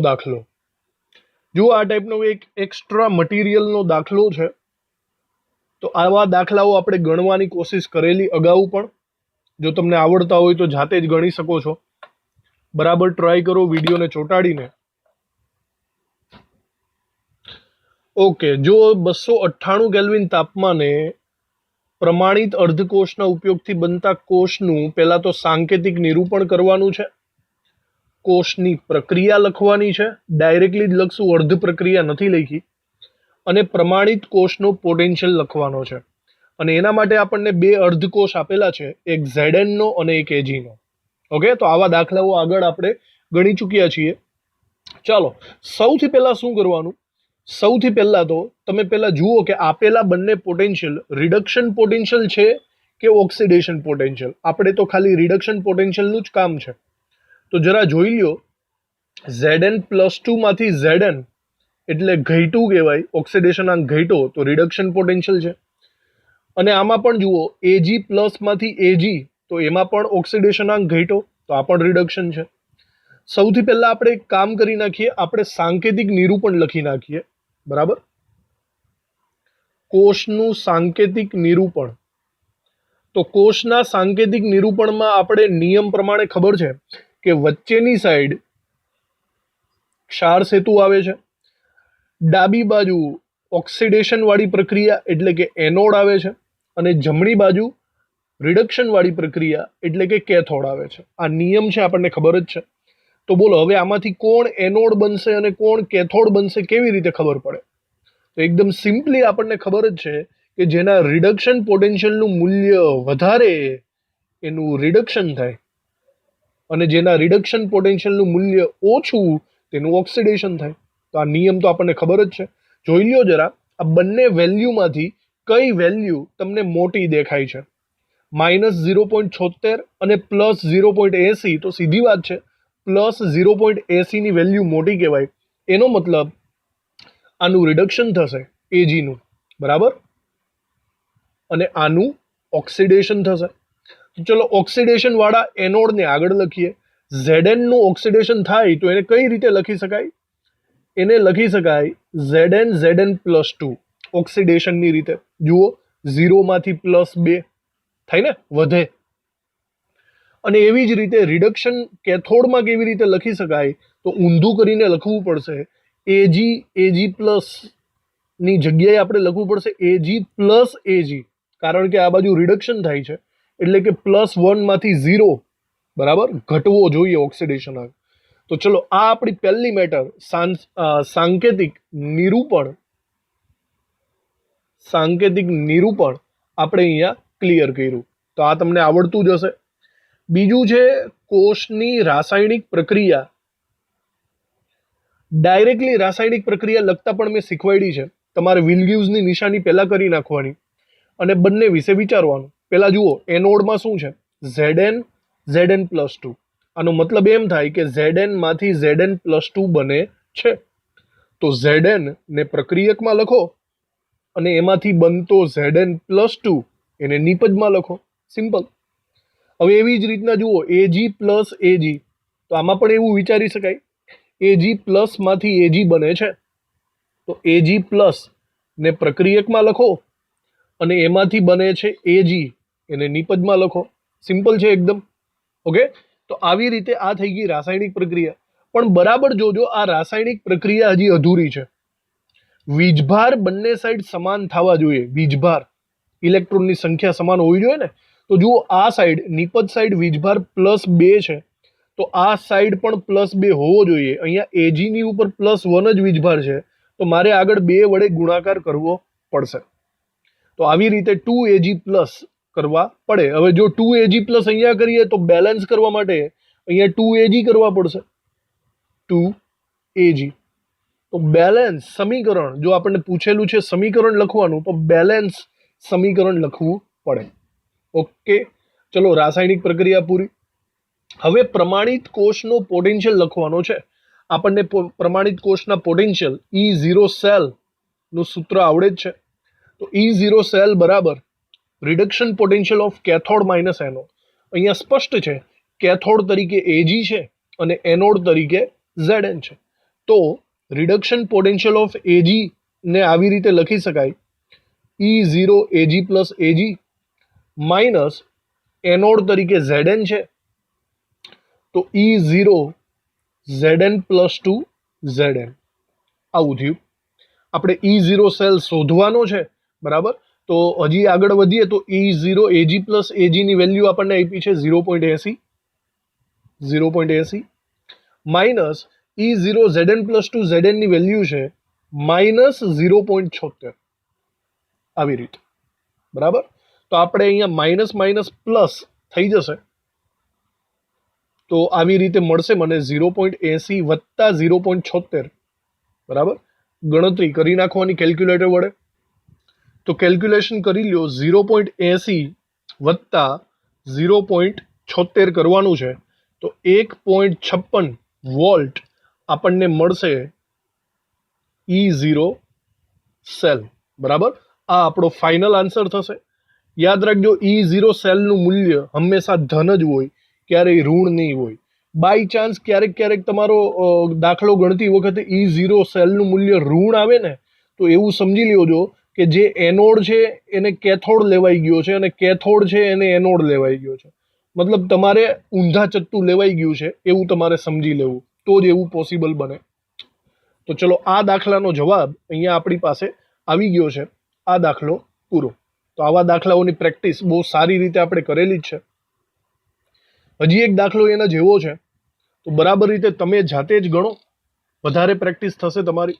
દાખલો જો આ ટાઈપનો એક એક્સ્ટ્રા મટીરિયલનો દાખલો છે તો આવા દાખલાઓ આપણે ગણવાની કોશિશ કરેલી અગાઉ પણ જો તમને આવડતા હોય તો જાતે જ ગણી શકો છો બરાબર ટ્રાય કરો વિડીયોને ચોંટાડીને ઓકે જો 298 કેલ્વિન તાપમાને પ્રમાણિત અર્ધકોષના ઉપયોગથી બનતા કોષનું પહેલા તો સાંકેતિક નિરૂપણ કરવાનું છે કોષની પ્રક્રિયા લખવાની છે ડાયરેક્ટલી જ લખશું અર્ધ પ્રક્રિયા નથી લખી અને પ્રમાણિત કોષનો પોટેન્શિયલ લખવાનો છે અને એના માટે આપણને બે અર્ધકોષ આપેલા છે એક Zn નો અને એક Ag નો ઓકે તો આવા દાખલાઓ આગળ આપણે ગણી ચૂક્યા છીએ ચાલો સૌથી પહેલા શું કરવાનું સૌથી પહેલા તો તમે પહેલા જુઓ કે આપેલા બંને પોટેન્શિયલ રિડક્શન પોટેન્શિયલ છે કે ઓક્સિડેશન પોટેન્શિયલ આપણે તો ખાલી રિડક્શન પોટેન્શિયલનું જ કામ છે તો જરા જોઈ લ્યો Zn+2 માંથી Zn એટલે ઘટ્યું કહેવાય ઓક્સિડેશનાંક ઘટ્યો તો રિડક્શન પોટેન્શિયલ છે અને આમાં પણ જુઓ Ag+ માંથી Ag તો એમાં પણ ઓક્સિડેશનાંક ઘટ્યો તો આ પણ રિડક્શન છે સૌથી પહેલા આપણે એક કામ કરી નાખીએ આપણે સાંકેતિક નિરૂપણ લખી નાખીએ બરાબર કોષનું સાંકેતિક નિરૂપણ તો કોષના સાંકેતિક નિરૂપણમાં આપણે નિયમ પ્રમાણે ખબર છે કે વચ્ચેની સાઈડ ક્ષાર સેતુ આવે છે ડાબી બાજુ ઓક્સિડેશન વાળી પ્રક્રિયા એટલે કે એનોડ આવે છે અને જમણી બાજુ રિડક્શન વાળી પ્રક્રિયા એટલે કે કેથોડ આવે છે આ નિયમ છે આપણને ખબર જ છે તો બોલો હવે આમાંથી કોણ એનોડ બનશે અને કોણ કેથોડ બનશે કેવી રીતે ખબર પડે તો એકદમ સિમ્પલી આપણને ખબર જ છે કે જેના રિડક્શન પોટેન્શિયલનું મૂલ્ય વધારે એનું રિડક્શન થાય અને જેના રિડક્શન પોટેન્શિયલનું મૂલ્ય ઓછું તેનું ઓક્સિડેશન થાય તો આ નિયમ તો આપણને ખબર જ છે જોઈ લ્યો જરા આ બંને વેલ્યુમાંથી કઈ વેલ્યુ તમને મોટી દેખાય છે -0.76 અને +0.80 તો સીધી વાત છે +0.80 ની વેલ્યુ મોટી કહેવાય એનો મતલબ આનું રિડક્શન થશે Ag નું બરાબર અને આનું ઓક્સિડેશન થશે તો ચલો ઓક્સિડેશન વાળા એનોડને આગળ લખીએ Zn નું ઓક્સિડેશન થાય તો એને કઈ રીતે લખી શકાય એને લખી શકાય Zn+2 ઓક્સિડેશનની રીતે જુઓ 0 માંથી +2 થાય ને વધે અને એવી જ રીતે રિડક્શન કેથોડમાં કેવી રીતે લખી શકાય તો ઊંધું કરીને લખવું પડશે Ag+ ની જગ્યાએ આપણે લખવું પડશે Ag+Ag કારણ કે આ બાજુ રિડક્શન થાય છે એટલે કે +1 માંથી 0 બરાબર ઘટવો જોઈએ ઓક્સિડેશન તો ચલો આ આપણી પહેલી મેટર સાંકેતિક નિરૂપણ આપણે અહીંયા ક્લિયર કર્યું તો આ તમને આવડતું જ હશે બીજું છે કોષની રાસાયણિક પ્રક્રિયા ડાયરેક્ટલી રાસાયણિક પ્રક્રિયા લખતા પણ મેં શીખવાડી છે તમારે વિલગીવ્સની નિશાની પહેલા કરી નાખવાની અને બંને વિશે વિચારવાનું પહેલા જુઓ એનોડમાં શું છે Zn+2 આનો મતલબ એમ થાય કે Zn માંથી Zn+2 બને છે તો Zn ને પ્રક્રિયકમાં લખો અને એમાંથી બનતો Zn+2 એને નિપજમાં લખો સિમ્પલ હવે એવી જ રીતના જુઓ Ag+Ag તો આમાં પણ એવું વિચારી શકાય Ag+ માંથી Ag બને છે તો Ag+ ને પ્રક્રિયકમાં લખો અને એમાંથી બને છે Ag એને નિપજમાં લખો સિમ્પલ છે એકદમ ઓકે તો આવી રીતે આ થઈ ગઈ રાસાયણિક પ્રક્રિયા પણ બરાબર જોજો આ રાસાયણિક પ્રક્રિયા હજી અધૂરી છે વીજભાર બંને સાઈડ સમાન થવા જોઈએ વીજભાર ઇલેક્ટ્રોનની સંખ્યા સમાન હોવી જોઈએ ને તો જુઓ આ સાઈડ નિપજ સાઈડ વીજભાર +2 છે તો આ સાઈડ પણ +2 હોવો જોઈએ અહીંયા Ag ની ઉપર +1 જ વીજભાર છે તો મારે આગળ 2 વડે ગુણાકાર કરવો પડશે તો આવી રીતે 2Ag+ કરવા પડે હવે જો 2Ag+ અહીંયા કરીએ તો બેલેન્સ કરવા માટે અહીંયા 2Ag કરવા પડશે 2Ag તો બેલેન્સ સમીકરણ જો આપણને પૂછેલું છે સમીકરણ લખવાનું તો બેલેન્સ સમીકરણ લખવું પડે ઓકે ચલો રાસાયણિક પ્રક્રિયા પૂરી હવે પ્રમાણિત કોષનો પોટેન્શિયલ લખવાનો છે આપણને પ્રમાણિત કોષના પોટેન્શિયલ E0 સેલ નું સૂત્ર આવડે જ છે તો E0 સેલ બરાબર reduction potential of cathode minus anode અહીંયા સ્પષ્ટ છે કેથોડ તરીકે Ag છે અને એનોડ તરીકે Zn છે તો રિડક્શન પોટેન્શિયલ ઓફ એજી ને આવી રીતે લખી શકાય E0 એજી પ્લસ એજી માઇનસ એનોડ તરીકે ઝેડએન છે તો E0 ZN plus two ZN. આવું થયું. આપણે E0 સેલ શોધવાનો છે, બરાબર. તો હજી આગળ વધીએ તો E0 એજી પ્લસ એજીની વેલ્યુ આપણને આપી છે 0.80 minus E0 ZN plus two ઝેડએનની વેલ્યુ છે -0.76. આવી રીતે, બરાબર. તો આપણે અહીંયા માઇનસ માઇનસ પ્લસ થઈ જશે, તો આવી રીતે મળશે મને 0.80 વત્તા 0.76, બરાબર. ગણતરી કરી નાખવાની કેલ્ક્યુલેટર વડે. તો કેલ્ક્યુલેશન કરી લ્યો. 0.80 વત્તા 0.76 કરવાનું છે તો 1.56 વોલ્ટ આપણને મળશે E0 સેલ, બરાબર. આ આપણો ફાઇનલ આન્સર થશે. યાદ રાખજો, E0 સેલનું મૂલ્ય હંમેશા ધન જ હોય, ક્યારેય ઋણ નહીં હોય. બાય ચાન્સ ક્યારેક ક્યારેક તમારો દાખલો ગણતી વખતે E0 સેલનું મૂલ્ય ઋણ આવે ને, તો એવું સમજી લેજો કે જે એનોડ છે એને કેથોડ લેવાઈ ગયો છે અને કેથોડ છે એને એનોડ લેવાઈ ગયો છે. મતલબ તમારે ઊંધા ચત્તું લેવાઈ ગયું છે એવું તમારે સમજી લેવું, તો જ એવું પોસિબલ બને. તો ચલો, આ દાખલાનો જવાબ અહીંયા આપણી પાસે આવી ગયો છે. આ દાખલો પૂરો. તો આવા દાખલાઓની પ્રેક્ટિસ બહુ સારી રીતે આપણે કરેલી જ છે. હજી એક દાખલો એના જેવો છે, તો બરાબર રીતે તમે જાતે જ ગણો, વધારે પ્રેક્ટિસ થશે તમારી.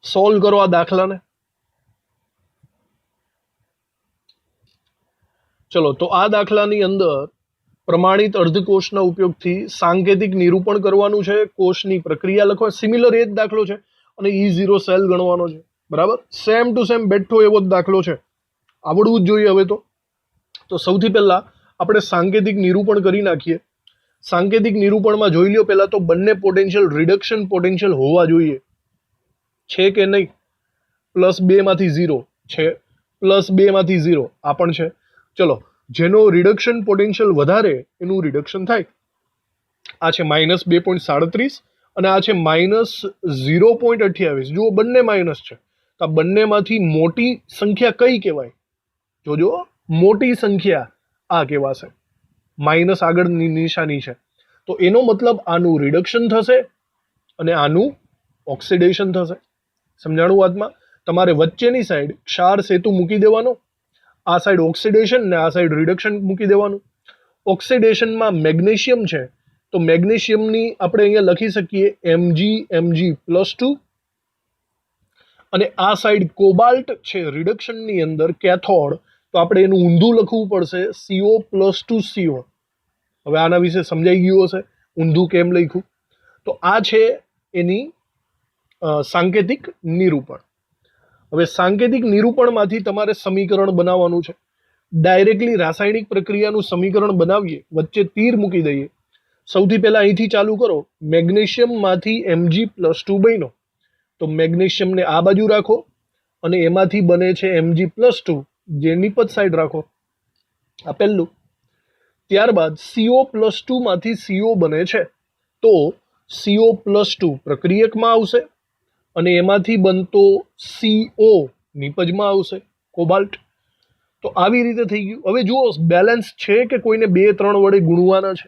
સોલ્વ કરો આ દાખલાને. ચલો, તો આ દાખલાની અંદર પ્રમાણિત અર્ધકોષના ઉપયોગથી સાંકેતિક નિરૂપણ કરવાનું છે, કોષની પ્રક્રિયા લખવા. સિમિલર એ જ દાખલો છે અને E0 સેલ ગણવાનો છે, બરાબર. સેમ ટુ સેમ બેઠો એવો જ દાખલો છે, આવડવું જ જોઈએ હવે તો. તો સૌથી પહેલા આપણે સાંકેતિક નિરૂપણ કરી નાખીએ. સાંકેતિક નિરૂપણમાં જોઈ લ્યો પહેલા તો બંને પોટેન્શિયલ રિડક્શન પોટેન્શિયલ હોવા જોઈએ. છે કે નહીં? +2 માંથી 0 છે, +2 માંથી 0 આ પણ છે. ચલો, જેનો રિડક્શન પોટેન્શિયલ વધારે એનું રિડક્શન થાય. આ છે -2.37 અને આ છે -0.28. જુઓ, બંને માઇનસ છે. તો આ બંનેમાંથી મોટી સંખ્યા કઈ કહેવાય? જોજો, મોટી સંખ્યા આ કહેવાશે. માઇનસ આગળની નિશાની છે, તો એનો મતલબ આનું રિડક્શન થશે અને આનું ઓક્સિડેશન થશે. સમજાણું વાતમાં? તમારે વચ્ચેની સાઈડ ક્ષાર સેતુ મૂકી દેવાનો, આ સાઈડ ઓક્સિડેશન ને આ સાઈડ રિડક્શન મૂકી દેવાનું. ઓક્સિડેશનમાં મેગ્નેશિયમ છે, તો મેગ્નેશિયમની આપણે અહીંયા લખી શકીએ Mg+2 અને આ સાઈડ કોબાલ્ટ છે રિડક્શનની અંદર કેથોડ, તો આપણે એનું ઊંધું લખવું પડશે CO+2CO. હવે આના વિશે સમજાઈ ગયું હશે ઊંધું કેમ લખ્યું. તો આ છે એની સાંકેતિક નિરૂપણ. હવે સાંકેતિક નિરૂપણમાંથી તમારે સમીકરણ બનાવવાનું છે. ડાયરેક્ટલી રાસાયણિક પ્રક્રિયાનું સમીકરણ બનાવીએ, વચ્ચે તીર મૂકી દઈએ. સૌથી પહેલા અહીંથી ચાલુ કરો. મેગ્નેશિયમમાંથી Mg+2 બન્યો, તો મેગ્નેશિયમને આ બાજુ રાખો અને એમાંથી બને છે Mg+2, જે નિપજ સાઈડ રાખો. આ પહેલું. ત્યારબાદ CO+2 માંથી CO બને છે, તો CO+2 પ્રક્રિયકમાં આવશે અને એમાંથી બનતો CO નિપજમાં આવશે, કોબાલ્ટ. તો આવી રીતે થઈ ગયું. હવે જુઓ, બેલેન્સ છે કે કોઈને 2 3 વડે ગુણવાના છે?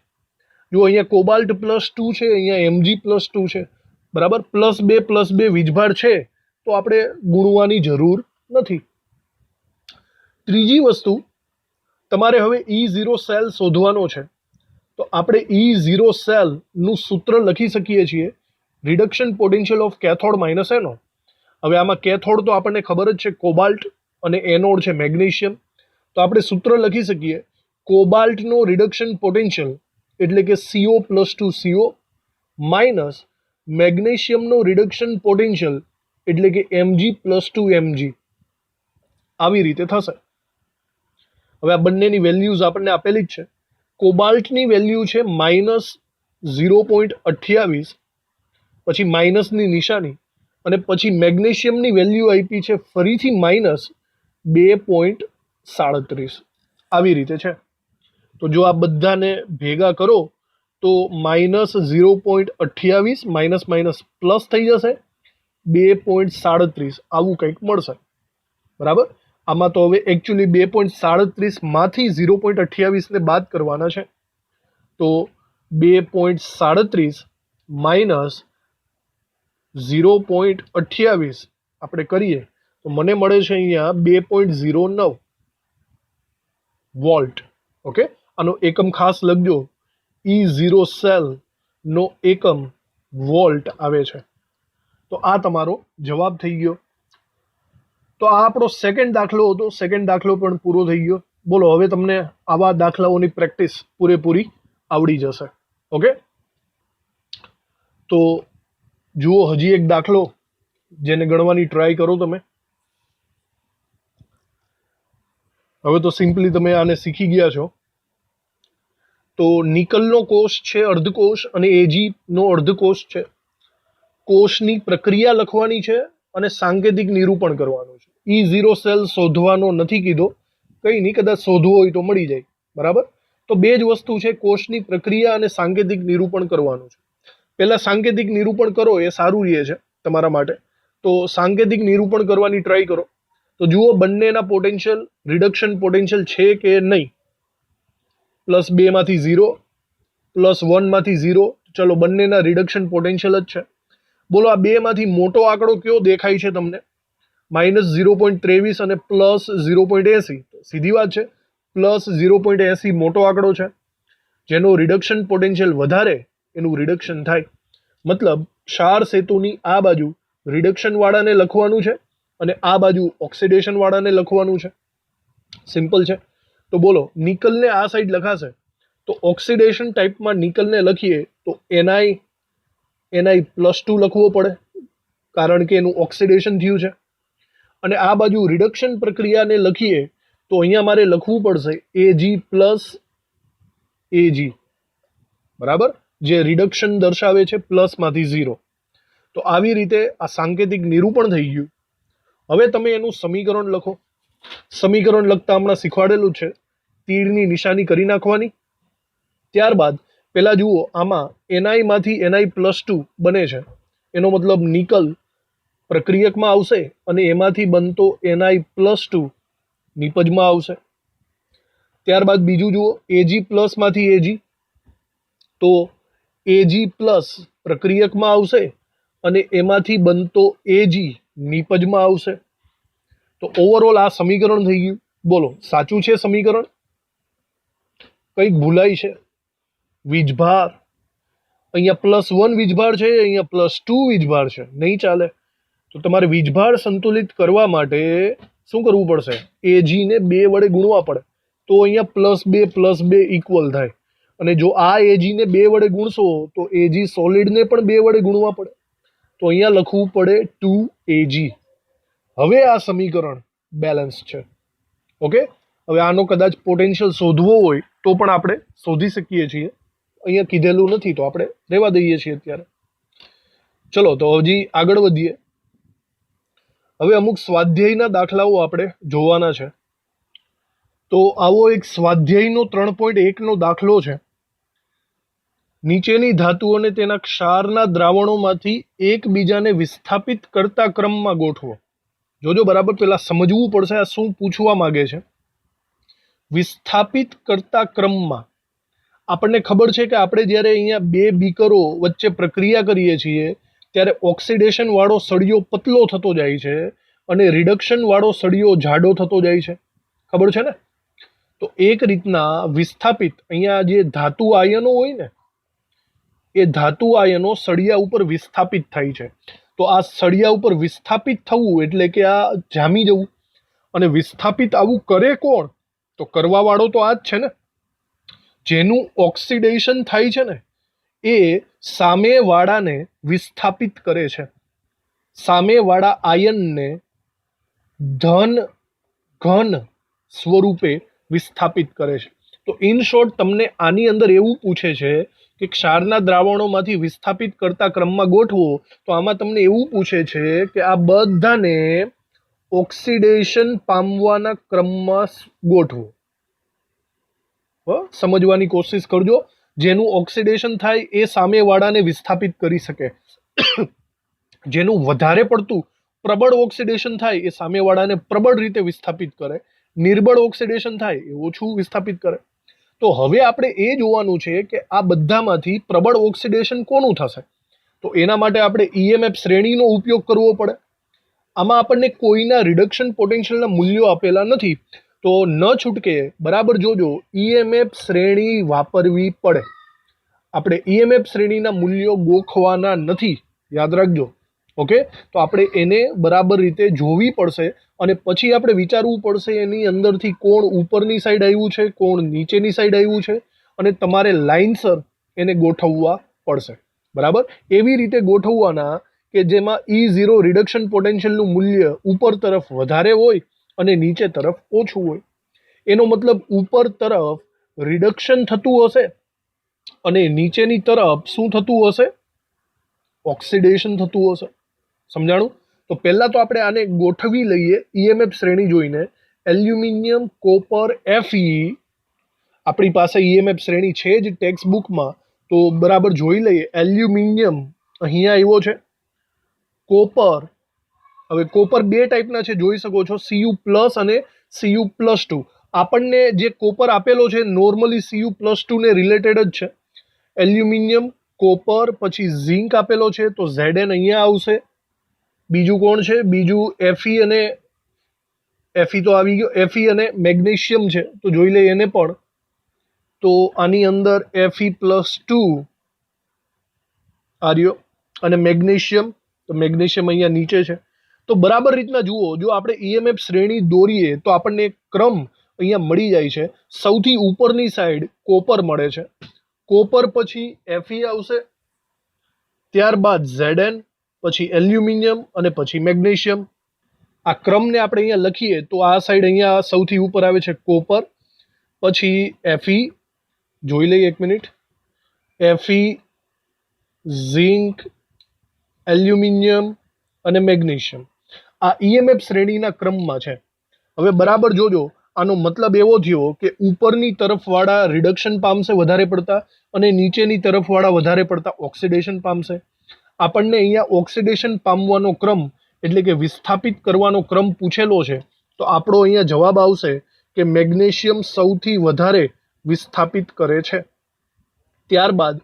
જો અહીંયા કોબાલ્ટ +2 છે, અહીંયા Mg+2 છે, બરાબર. +2 વીજભાર છે, તો આપણે ગુણવાની જરૂર નથી. ત્રીજી વસ્તુ, તમારે હવે E0 સેલ શોધવાનો છે, તો આપણે E0 સેલનું સૂત્ર લખી શકીએ છીએ, reduction potential of cathode minus anode. હવે આમાં કેથોડ તો આપણને ખબર જ છે કોબાલ્ટ અને એનોડ છે મેગ્નેશિયમ. તો આપણે સૂત્ર લખી શકીએ, કોબાલ્ટનો રિડક્શન પોટેન્શિયલ એટલે કે CO+2CO માઇનસ મેગ્નેશિયમનો રિડક્શન પોટેન્શિયલ એટલે કે Mg+2Mg. આવી રીતે થશે. હવે આ બંનેની વેલ્યુઝ આપણને આપેલી જ છે. કોબાલ્ટની વેલ્યુ છે -0.28, પછી માઇનસની નિશાની, અને પછી મેગ્નેશિયમની વેલ્યુ આપી છે ફરીથી -2.37. આવી રીતે છે. તો જો આ બધાને ભેગા કરો તો -0.28 માઇનસ માઇનસ પ્લસ થઈ જશે 2.37 આવું કંઈક મળશે, બરાબર. આમાં તો હવે એકચ્યુઅલી 2.37 માંથી 0.28 ને બાદ કરવાના છે, તો 2.37 માઇનસ 0.28 આપણે કરીએ તો મને મળે છે અહીંયા 2.09 વોલ્ટ. ઓકે, આનો એકમ ખાસ લખજો, E0 સેલ નો એકમ વોલ્ટ આવે છે. તો આ તમારો જવાબ થઈ ગયો. તો આ આપણો સેકન્ડ દાખલો હતો. સેકન્ડ દાખલો પણ પૂરો થઈ ગયો. બોલો, હવે તમને આવા દાખલાઓની પ્રેક્ટિસ પૂરેપૂરી આવડી જશે. ઓકે, તો જુઓ હજી એક દાખલો જેને ગણવાની ટ્રાય કરો તમે. હવે તો સિમ્પલી તમે આને શીખી ગયા છો. તો નિકલનો કોષ છે અર્ધકોષ અને એજી નો અર્ધકોષ છે. કોષની પ્રક્રિયા લખવાની છે અને સાંકેતિક નિરૂપણ કરવાનું છે. E0 સેલ શોધવાનો નથી કીધો, કંઈ નહીં, કદાચ શોધવો હોય તો મળી જાય, બરાબર. તો બે જ વસ્તુ છે, કોષની પ્રક્રિયા અને સાંકેતિક નિરૂપણ કરવાનું છે. પહેલા સાંકેતિક નિરૂપણ કરો એ સારું રહે છે તમારા માટે. તો સાંકેતિક નિરૂપણ કરવાની ટ્રાય કરો. તો જુઓ બંનેના પોટેન્શિયલ રિડક્શન પોટેન્શિયલ છે કે નહીં. +2 માંથી 0, +1 માંથી 0, ચલો બંનેના રિડક્શન પોટેન્શિયલ જ છે. બોલો આ બે માંથી મોટો આંકડો કયો દેખાય છે તમને? -0.23 અને +0.80. સીધી વાત છે, +0.80 મોટો આંકડો છે. જેનો રિડક્શન પોટેન્શિયલ વધારે એનું રિડક્શન થાય. મતલબ ક્ષાર સેતુની આ બાજુ રિડક્શન વાળાને લખવાનું છે અને આ બાજુ ઓક્સિડેશન વાળાને લખવાનું છે. સિમ્પલ છે. તો બોલો નિકલને આ સાઈડ લખાશે તો ઓક્સિડેશન ટાઈપમાં નિકલને લખીએ તો Ni+2 લખવો પડે, કારણ કે એનું ઓક્સિડેશન થયું છે. અને આ બાજુ રિડક્શન પ્રક્રિયાને લખીએ તો અહીંયા મારે લખવું પડશે Ag+Ag, બરાબર, જે રિડક્શન દર્શાવે છે +માંથી 0. તો આવી રીતે આ સાંકેતિક નિરૂપણ થઈ ગયું. હવે તમે એનું સમીકરણ લખો. સમીકરણ લખતા હમણાં શીખવાડેલું છે, તીરની નિશાની કરી નાખવાની. ત્યારબાદ પહેલા જુઓ આમાં Ni માંથી Ni+2 બને છે, એનો મતલબ નિકલ પ્રક્રિયકમાં આવશે અને એમાંથી બનતો Ni+2 નિપજમાં આવશે. ત્યારબાદ બીજું જુઓ Ag+ માંથી Ag, તો Ag+ પ્રક્રિયકમાં આવશે અને એમાંથી બનતો Ag નિપજમાં આવશે. તો ઓવરઓલ આ સમીકરણ થઈ ગયું. બોલો સાચું છે સમીકરણ? કંઈક ભૂલાય છે? વીજભાર અહીંયા +1 વીજભાર છે, અહીંયા +2 વીજભાર છે, નહીં ચાલે. તો તમારે વીજભાર સંતુલિત કરવા માટે શું કરવું પડશે? Ag ને 2 વડે ગુણવા પડે, તો અહીંયા +2 ઇક્વલ થાય. અને જો આ Ag ને 2 વડે ગુણશો તો Ag સોલિડને પણ 2 વડે ગુણવા પડે, તો અહીંયા લખવું પડે 2Ag. હવે આ સમીકરણ બેલેન્સ છે. ઓકે, હવે આનો કદાચ પોટેન્શિયલ શોધવો હોય તો પણ આપણે શોધી શકીએ છીએ. અહીંયા કીધેલું નથી તો આપણે રહેવા દઈએ છીએ અત્યારે. ચલો તો હજી આગળ વધીએ. હવે અમુક સ્વાધ્યાયના દાખલાઓ આપણે જોવાના છે. તો આવો એક સ્વાધ્યાયનો 3.1 દાખલો છે. નીચેની ધાતુઓને તેના ક્ષારના દ્રાવણોમાંથી એકબીજાને વિસ્થાપિત કરતા ક્રમમાં ગોઠવો. જોજો બરાબર, પેલા સમજવું પડશે આ શું પૂછવા માંગે છે. વિસ્થાપિત કરતા ક્રમમાં આપણને ખબર છે કે આપણે જ્યારે અહીંયા બે બીકરો વચ્ચે પ્રક્રિયા કરીએ છીએ ત્યારે ઓક્સિડેશન વાળો સળિયો પતલો થતો જાય છે અને રિડક્શન વાળો સળિયો જાડો થતો જાય છે. ખબર છે ને? તો એક રીતના વિસ્થાપિત, અહીંયા જે ધાતુ આયનો હોય ને એ ધાતુ આયનો સળિયા ઉપર વિસ્થાપિત થાય છે. તો આ સળિયા ઉપર વિસ્થાપિત થવું એટલે કે આ જામી જવું. અને વિસ્થાપિત આવું કરે કોણ? તો કરવા વાળો તો આ જ છે ને. જેનું ઓક્સિડેશન થાય છે ને એ સામેવાળાને વિસ્થાપિત કરે છે. સામેવાળા આયનને ઘન સ્વરૂપે વિસ્થાપિત કરે છે. તો ઇન શોર્ટ તમને આની અંદર એવું પૂછે છે કે ક્ષારના દ્રાવણોમાંથી વિસ્થાપિત કરતા ક્રમમાં ગોઠવો. તો આમાં તમને એવું પૂછે છે કે આ બધાને ઓક્સિડેશન પામવાના ક્રમમાં ગોઠવો. સમજવાની કોશિશ કરજો. જેનું ઓક્સિડેશન થાય એ સામેવાળાને વિસ્થાપિત કરી શકે, જેનું વધારે પડતું પ્રબળ ઓક્સિડેશન થાય એ સામેવાળાને પ્રબળ રીતે વિસ્થાપિત કરે, નિર્બળ ઓક્સિડેશન થાય એ ઓછું વિસ્થાપિત કરે. તો હવે આપણે એ જોવાનું છે કે આ બધામાંથી પ્રબળ ઓક્સિડેશન કોનું થશે. તો એના માટે આપણે ઈએમએફ શ્રેણીનો ઉપયોગ કરવો પડે. આમાં આપણને કોઈના રિડક્શન પોટેન્શિયલના મૂલ્યો આપેલા નથી, તો ન છૂટકે બરાબર જોજો, ઈએમએફ શ્રેણી વાપરવી પડે. આપણે ઈએમએફ શ્રેણીના મૂલ્યો ગોખવાના નથી, યાદ રાખજો. ઓકે, તો આપણે એને બરાબર રીતે જોવી પડશે અને પછી આપણે વિચારવું પડશે એની અંદરથી કોણ ઉપરની સાઈડ આવ્યું છે, કોણ નીચેની સાઈડ આવ્યું છે, અને તમારે લાઇનસર એને ગોઠવવા પડશે. બરાબર, એવી રીતે ગોઠવવાના કે જેમાં E0 રિડક્શન પોટેન્શિયલનું મૂલ્ય ઉપર તરફ વધારે હોય અને નીચે તરફ ઓછું હોય. એનો મતલબ ઉપર તરફ રિડક્શન થતું હશે અને નીચેની તરફ શું થતું હશે, ઓક્સિડેશન થતું હશે. સમજાણું? તો પહેલા તો આપણે આને ગોઠવી લઈએ ઈએમએફ શ્રેણી જોઈને. એલ્યુમિનિયમ, કોપર, Fe આપણી પાસે ઈએમએફ શ્રેણી છે જ ટેક્સ્ટ બુકમાં, તો બરાબર જોઈ લઈએ. એલ્યુમિનિયમ અહીંયા આવ્યો છે, કોપર, હવે કોપર બે ટાઈપના છે, જોઈ શકો છો, Cu+ અને Cu+2. આપણને જે કોપર આપેલો છે નોર્મલી Cu+2 ને રિલેટેડ જ છે. એલ્યુમિનિયમ, કોપર, પછી ઝિંક આપેલો છે, તો Zn અહીંયા આવશે. બીજું કોણ છે, બીજું Fe અને Fe તો આવી ગયો, Fe અને મેગ્નેશિયમ છે, તો જોઈ લઈએ એને પણ. તો આની અંદર Fe+2 આર્યો અને મેગ્નેશિયમ, તો મેગ્નેશિયમ અહીંયા નીચે છે. તો બરાબર રીતના જુઓ, જો આપણે ઈએમએફ શ્રેણી દોરીએ તો આપણને ક્રમ અહીંયા મળી જાય છે. સૌથી ઉપરની સાઈડ કોપર મળે છે, કોપર પછી Fe આવશે, ત્યારબાદ Zn, પછી એલ્યુમિનિયમ અને પછી મેગ્નેશિયમ. આ ક્રમને આપણે અહીંયા લખીએ તો આ સાઈડ અહીંયા સૌથી ઉપર આવે છે કોપર, પછી Fe, જોઈ લઈએ એક મિનિટ, Fe, ઝિંક, એલ્યુમિનિયમ અને મેગ્નેશિયમ. આ ઈએમએફ શ્રેણીના ક્રમમાં છે. હવે બરાબર જોજો, આનો મતલબ એવો થયો કે ઉપરની તરફવાળા રિડક્શન પામશે વધારે પડતા અને નીચેની તરફવાળા વધારે પડતા ઓક્સિડેશન પામશે. આપણને અહીંયા ઓક્સિડેશન પામવાનો ક્રમ એટલે કે વિસ્થાપિત કરવાનો ક્રમ પૂછેલો છે, તો આપણો અહીંયા જવાબ આવશે કે મેગ્નેશિયમ સૌથી વધારે વિસ્થાપિત કરે છે. ત્યારબાદ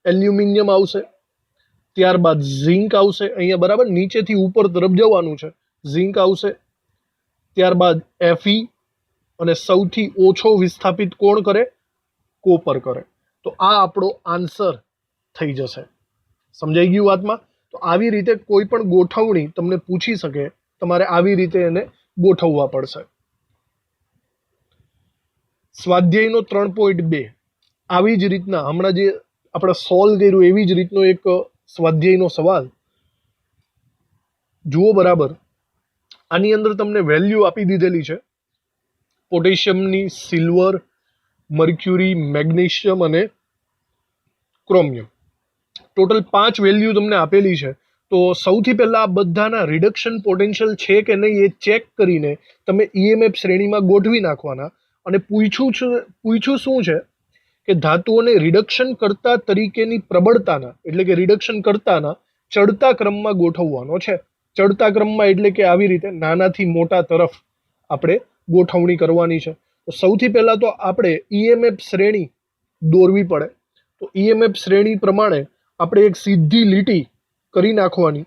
એલ્યુમિનિયમ આવશે, ત્યારબાદ ઝિંક આવશે, અહીંયા બરાબર નીચેથી ઉપર તરફ જવાનું છે, ઝિંક આવશે, ત્યારબાદ Fe, અને સૌથી ઓછો વિસ્થાપિત કોણ કરે, કોપર કરે. તો આ આપણો આન્સર થઈ જશે. સમજાઈ ગયું વાતમાં? તો આવી રીતે કોઈ પણ ગોઠવણી તમને પૂછી શકે, તમારે આવી રીતે એને ગોઠવવા પડશે. સ્વાધ્યાયનો 3.2 આવી જ રીતના હમણાં જે આપણે સોલ્વ કર્યું એવી જ રીતનો એક સ્વાધ્યાયનો સવાલ જુઓ. બરાબર, આની અંદર તમને વેલ્યુ આપી દીધેલી છે પોટેશિયમની, સિલ્વર, મર્ક્યુરી, મેગ્નેશિયમ અને ક્રોમિયમ. ટોટલ 5 વેલ્યુ તમને આપેલી છે. તો સૌથી પહેલા આ બધાના રિડક્શન પોટેન્શિયલ છે કે નહીં એ ચેક કરીને તમે ઈએમએફ શ્રેણીમાં ગોઠવી નાખવાના. અને પૂછ્યું શું છે કે ધાતુઓને રિડક્શન કરતા તરીકેની પ્રબળતાના એટલે કે રિડક્શન કરતાના ચડતા ક્રમમાં ગોઠવવાનો છે. ચડતા ક્રમમાં એટલે કે આવી રીતે નાનાથી મોટા તરફ આપણે ગોઠવણી કરવાની છે. તો સૌથી પહેલા તો આપણે ઈએમએફ શ્રેણી દોરવી પડે. તો ઈએમએફ શ્રેણી પ્રમાણે આપણે એક સીધી લીટી કરી નાખવાની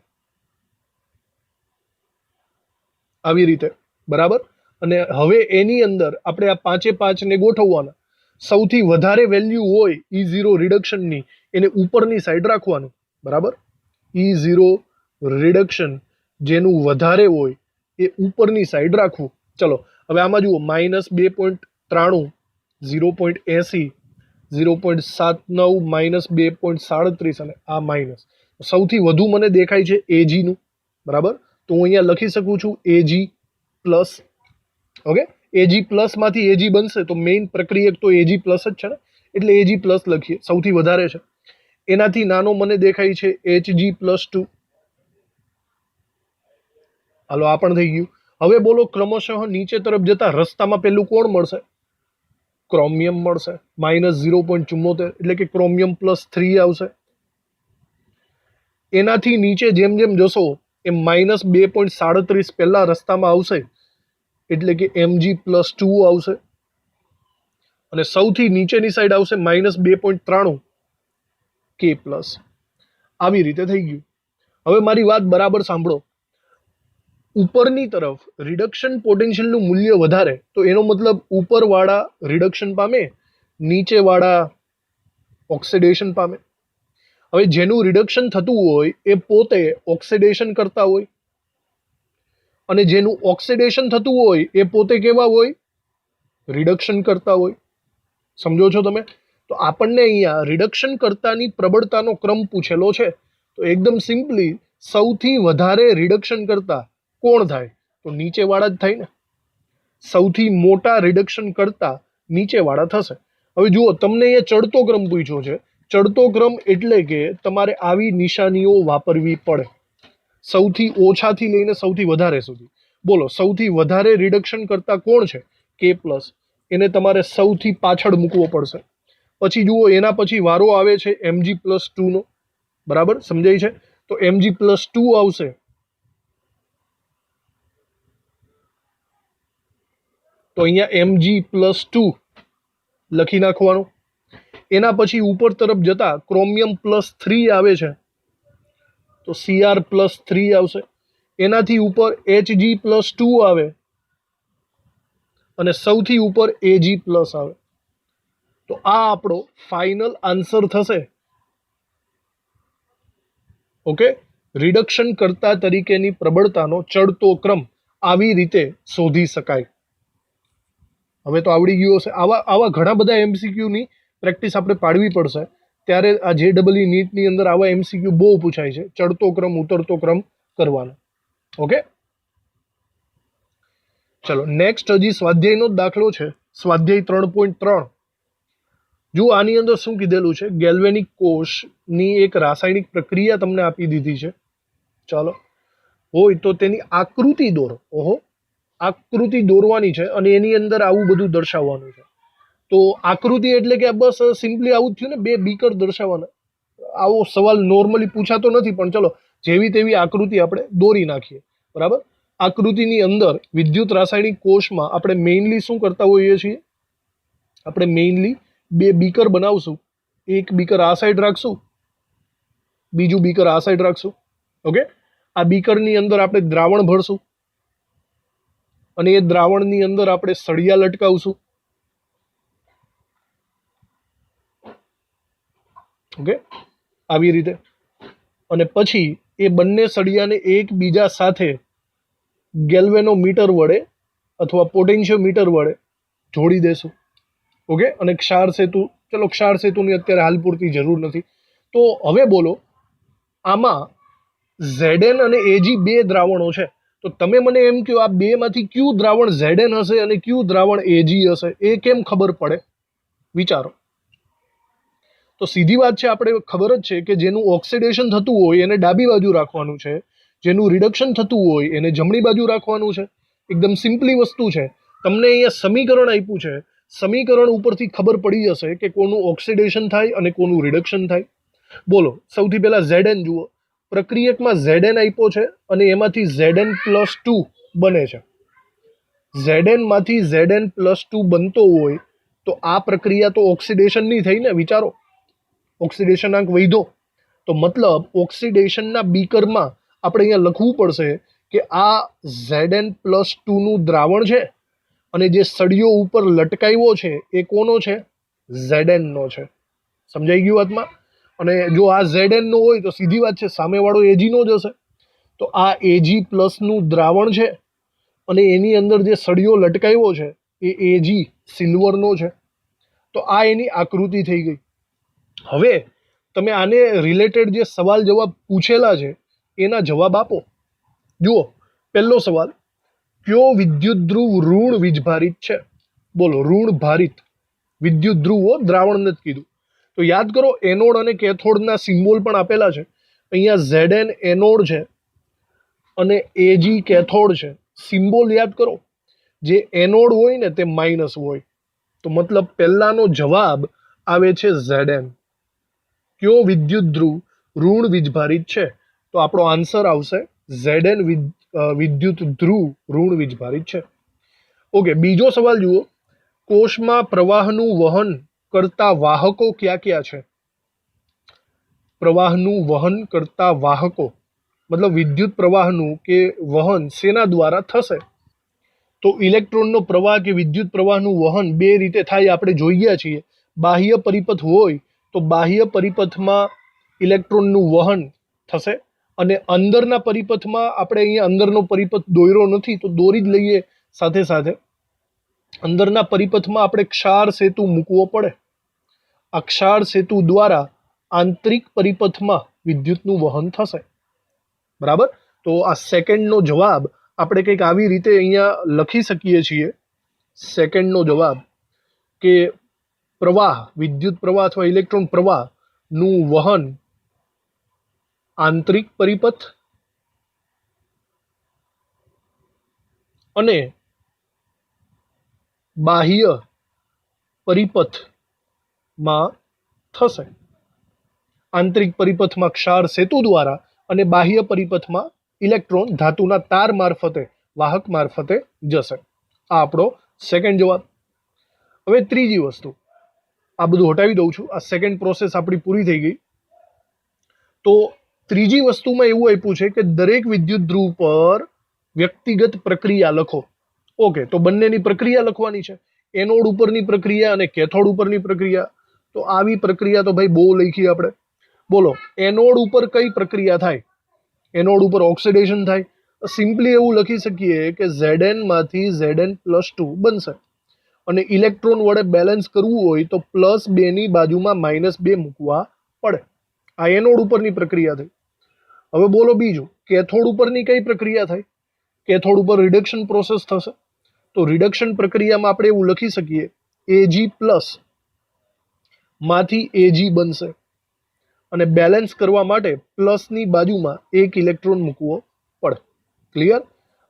આવી રીતે, બરાબર. અને હવે એની અંદર આપણે આ 5 ને ગોઠવવાના. સૌથી વધારે વેલ્યુ હોય E0 રિડક્શનની એને ઉપરની સાઈડ રાખવાનું, બરાબર. E0 રિડક્શન જેનું વધારે હોય એ ઉપરની સાઈડ રાખવું. ચલો હવે આમાં જુઓ, -2.93, 0.80, 0.79, -2.37 અને આ માઇનસ. સૌથી વધુ મને દેખાય છે Ag નું, બરાબર. તો હું અહીંયા લખી શકું છું Ag+. ઓકે, Ag+ માંથી Ag બનશે તો મેઇન પ્રક્રિયક તો Ag+ જ છે ને, એટલે Ag+ લખીએ, સૌથી વધારે છે. એનાથી નાનો મને દેખાય છે Hg+2. હાલો, આ પણ થઈ ગયું. હવે બોલો, ક્રમશઃ નીચે તરફ જતા રસ્તામાં પેલું કોણ મળશે, ક્રોમિયમ મળશે -0.74, એટલે કે ક્રોમિયમ +3 આવશે. એનાથી નીચે જેમ જેમ જશો એમ -2.37 પહેલા રસ્તામાં આવશે, એટલે કે Mg+2 આવશે. અને સૌથી નીચેની સાઈડ આવશે -2.93 K+. આવી રીતે થઈ ગયું. હવે મારી વાત બરાબર સાંભળો. ઉપરની તરફ રિડક્શન પોટેન્શિયલનું મૂલ્ય વધારે તો એનો મતલબ ઉપરવાળા રિડક્શન પામે, નીચેવાળા ઓક્સિડેશન પામે. હવે જેનું રિડક્શન થતું હોય એ પોતે ઓક્સિડેશન કરતા હોય, અને જેનું ઓક્સિડેશન થતું હોય એ પોતે કેવા હોય? રિડક્શન કરતા હોય. સમજો છો તમે? તો આપણને અહીંયા રિડક્શન કરતાની પ્રબળતાનો ક્રમ પૂછેલો છે. તો એકદમ સિમ્પલી સૌથી વધારે રિડક્શન કરતા કોણ થાય? તો નીચેવાળા જ થાય ને. સૌથી મોટા રિડક્શન કરતા નીચેવાળા થશે. હવે જુઓ, તમને અહીંયા ચડતો ક્રમ પૂછ્યો છે. ચડતો ક્રમ એટલે કે તમારે આવી નિશાનીઓ વાપરવી પડે, સૌથી ઓછાથી લઈને સૌથી વધારે સુધી. બોલો, સૌથી વધારે રિડક્શન કરતા કોણ છે? K+. એને તમારે સૌથી પાછળ મૂકવો પડશે. પછી જુઓ, એના પછી વારો આવે છે Mg+2 નો. બરાબર સમજાય છે? તો Mg+2 આવશે. તો અહીંયા Mg+2 લખી નાખવાનું. એના પછી ઉપર તરફ જતા ક્રોમિયમ +3 આવે છે, તો Cr+3 આવશે. એનાથી ઉપર Hg+2 આવે અને સૌથી ઉપર Ag+ આવે. તો આ આપણો ફાઇનલ આન્સર થશે. ઓકે, રિડક્શન કરતા તરીકેની પ્રબળતાનો ચડતો ક્રમ આવી રીતે શોધી શકાય. હવે તો આવડી ગયું હશે. આવા ઘણા બધા MCQની પ્રેક્ટિસ આપણે પાડવી પડશે. ત્યારે આ JEE નીટની અંદર આવા MCQ બહુ પૂછાય છે, ચડતો ક્રમ ઉતરતો ક્રમ કરવાનો. ઓકે, ચલો નેક્સ્ટ હજી સ્વાધ્યાયનો જ દાખલો છે, સ્વાધ્યાય 3.3. જો આની અંદર શું કીધેલું છે? ગેલ્વેનિક કોષની એક રાસાયણિક પ્રક્રિયા તમને આપી દીધી છે. ચાલો, હોય તો તેની આકૃતિ દોરો. ઓહો, આકૃતિ દોરવાની છે અને એની અંદર આવું બધું દર્શાવવાનું છે. તો આકૃતિ એટલે કે બસ સિમ્પલી આવું જ થયું ને, બે બીકર દર્શાવવાના. આવો સવાલ નોર્મલી પૂછાતો નથી, પણ ચલો જેવી તેવી આકૃતિ આપણે દોરી નાખીએ. બરાબર, આકૃતિની અંદર વિદ્યુત રાસાયણિક કોષમાં આપણે મેઇનલી શું કરતા હોઈએ છીએ? આપણે મેઇનલી બે બીકર બનાવશું. એક બીકર આ સાઈડ રાખશું, બીજું બીકર આ સાઈડ રાખશું. ઓકે, આ બીકરની અંદર આપણે દ્રાવણ ભરશું અને એ દ્રાવણની અંદર આપણે સળિયા લટકાવશું. ઓકે, આવી રીતે. અને પછી એ બંને સળિયાને એકબીજા સાથે ગેલ્વેનોમીટર વડે અથવા પોટેન્શિયોમીટર વડે જોડી દેશું. ઓકે, અને ક્ષાર સેતુ, ચલો ક્ષાર સેતુની અત્યારે હાલ પૂરતી જરૂર નથી. તો હવે બોલો, આમાં Zn અને Ag બે દ્રાવણો છે. તો તમે મને એમ કહો, આ બેમાંથી કયું દ્રાવણ Zn હશે અને કયું દ્રાવણ Ag હશે? એ કેમ ખબર પડે? વિચારો. તો સીધી વાત છે, આપણે ખબર જ છે કે જેનું ઓક્સિડેશન થતું હોય એને ડાબી બાજુ રાખવાનું છે, જેનું રિડક્શન થતું હોય એને જમણી બાજુ રાખવાનું છે. એકદમ સિમ્પલી વસ્તુ છે. તમને અહીંયા સમીકરણ આપ્યું છે, સમીકરણ ઉપરથી ખબર પડી જશે કે કોનું ઓક્સિડેશન થાય અને કોનું રિડક્શન થાય. બોલો, સૌથી પહેલા Zn જુઓ. પ્રક્રિયકમાં Zn આપ્યો છે અને એમાંથી Zn+2 બને છે. Zn માંથી Zn+2 બનતો હોય તો આ પ્રક્રિયા તો ઓક્સિડેશનની થઈ ને. વિચારો, ઓક્સિડેશનાંક વધ્યો, તો મતલબ ઓક્સિડેશનના બીકરમાં આપણે અહીંયા લખવું પડશે કે આ Zn+2 નું દ્રાવણ છે અને જે સળિયો ઉપર લટકાવ્યો છે એ કોનો છે? Zn નો છે. સમજાઈ ગયું વાતમાં? અને જો આ Zn નો હોય તો સીધી વાત છે, સામેવાળો Ag નો જ હશે. તો આ Ag+ નું દ્રાવણ છે અને એની અંદર જે સળિયો લટકાવ્યો છે એ Ag સિલ્વરનો છે. તો આ એની આકૃતિ થઈ ગઈ. હવે તમે આને રિલેટેડ જે સવાલ જવાબ પૂછેલા છે એના જવાબ આપો. જુઓ, પહેલો સવાલ, કયો વિદ્યુત ધ્રુવ ઋણ વીજભારિત છે? બોલો, ઋણ ભારિત વિદ્યુત ધ્રુવો, દ્રાવણ નથી કીધું. તો યાદ કરો, એનોડ અને કેથોડના સિમ્બોલ પણ આપેલા છે. અહીંયા Zn એનોડ છે અને Ag કેથોડ છે. સિમ્બોલ યાદ કરો, જે એનોડ હોય ને તે માઇનસ હોય તો મતલબ પહેલાનો જવાબ આવે છે Zn. કયો વિદ્યુત ધ્રુવ ઋણ વીજભારિત છે? તો આપણો આન્સર આવશે Zn વિદ્યુત ધ્રુવ ઋણ વીજભારિત છે. ઓકે, બીજો સવાલ જુઓ. કોષમાં પ્રવાહનું વહન કરતા વાહકો કયા કયા છે? પ્રવાહનું વહન કરતા વાહકો મતલબ વિદ્યુત પ્રવાહનું કે વહન શેના દ્વારા થશે? તો ઇલેક્ટ્રોનનો પ્રવાહ કે વિદ્યુત પ્રવાહનું વહન બે રીતે થાય આપણે જોઈએ છીએ. બાહ્ય પરિપથ હોય તો બાહ્ય પરિપથમાં ઇલેક્ટ્રોનનું વહન થશે, અને અંદરના પરિપથમાં આપણે અહીંયા અંદરનો પરિપથ દોર્યો નથી તો દોરી જ લઈએ. સાથે સાથે અંદરના પરિપથમાં આપણે ક્ષાર સેતુ મૂકવો પડે. આ ક્ષાર સેતુ દ્વારા આંતરિક પરિપથમાં વિદ્યુતનું વહન થશે. બરાબર. તો આ સેકન્ડનો જવાબ આપણે કંઈક આવી રીતે અહીંયા લખી શકીએ છીએ. સેકન્ડનો જવાબ કે પ્રવાહ, વિદ્યુત પ્રવાહ અથવા ઇલેક્ટ્રોન પ્રવાહનું વહન આંતરિક પરિપથ અને બાહ્ય પરિપથમાં થશે. આંતરિક પરિપથમાં ક્ષાર સેતુ દ્વારા અને બાહ્ય પરિપથમાં ઇલેક્ટ્રોન ધાતુના તાર મારફતે, વાહક મારફતે જશે. આ આપણો સેકન્ડ જવાબ. હવે ત્રીજી વસ્તુ, આ બધું હટાવી દઉં છું, આ સેકન્ડ પ્રોસેસ આપણી પૂરી થઈ ગઈ. તો ત્રીજી વસ્તુમાં એવું આપ્યું છે કે દરેક વિદ્યુત ધ્રુવ પર વ્યક્તિગત પ્રક્રિયા લખો. ઓકે, તો બંનેની પ્રક્રિયા લખવાની છે, એનોડ ઉપરની પ્રક્રિયા અને કેથોડ ઉપરની પ્રક્રિયા. તો આવી પ્રક્રિયા તો ભાઈ બહુ લખી આપણે. બોલો, એનોડ ઉપર કઈ પ્રક્રિયા થાય? એનોડ ઉપર ઓક્સિડેશન થાય. સિમ્પલી એવું લખી શકીએ કે Zn માંથી Zn+2 બનશે, અને ઇલેક્ટ્રોન વડે બેલેન્સ કરવું હોય તો +2 ની બાજુમાં -2 મૂકવા પડે. આ એનોડ ઉપરની પ્રક્રિયા થઈ. હવે બોલો બીજું, કેથોડ ઉપરની કઈ પ્રક્રિયા થાય? કેથોડ ઉપર રિડક્શન પ્રોસેસ થશે. તો રિડક્શન પ્રક્રિયામાં આપણે એવું લખી શકીએ Ag+ માંથી Ag બનશે, અને બેલેન્સ કરવા માટે પ્લસની બાજુમાં એક ઇલેક્ટ્રોન મૂકવો પડે. ક્લિયર?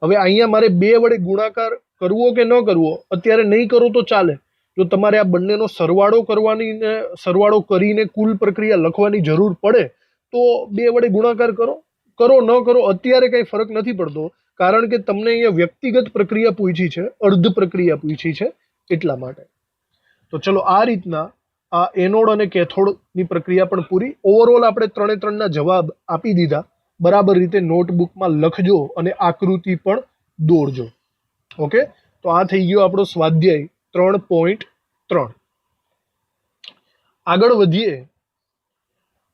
હવે અહીંયા મારે 2 વડે ગુણાકાર કરવો કે ન કરવો, અત્યારે નહીં કરો તો ચાલે. જો તમારે આ બંનેનો સરવાળો કરવાની ને સરવાળો કરીને કુલ પ્રક્રિયા લખવાની જરૂર પડે તો 2 વડે ગુણાકાર કરો. કરો ન કરો અત્યારે કંઈ ફરક નથી પડતો, કારણ કે તમને અહીંયા વ્યક્તિગત પ્રક્રિયા પૂછી છે, અર્ધ પ્રક્રિયા પૂછી છે, એટલા માટે. તો ચલો, આ રીતના આ એનોડ અને કેથોડની પ્રક્રિયા પણ પૂરી. ઓવરઓલ આપણે 3 જવાબ આપી દીધા. બરાબર રીતે નોટબુકમાં લખજો અને આકૃતિ પણ દોરજો. ઓકે, તો આ થઈ ગયો આપણો સ્વાધ્યાય 3.3. આગળ વધીએ.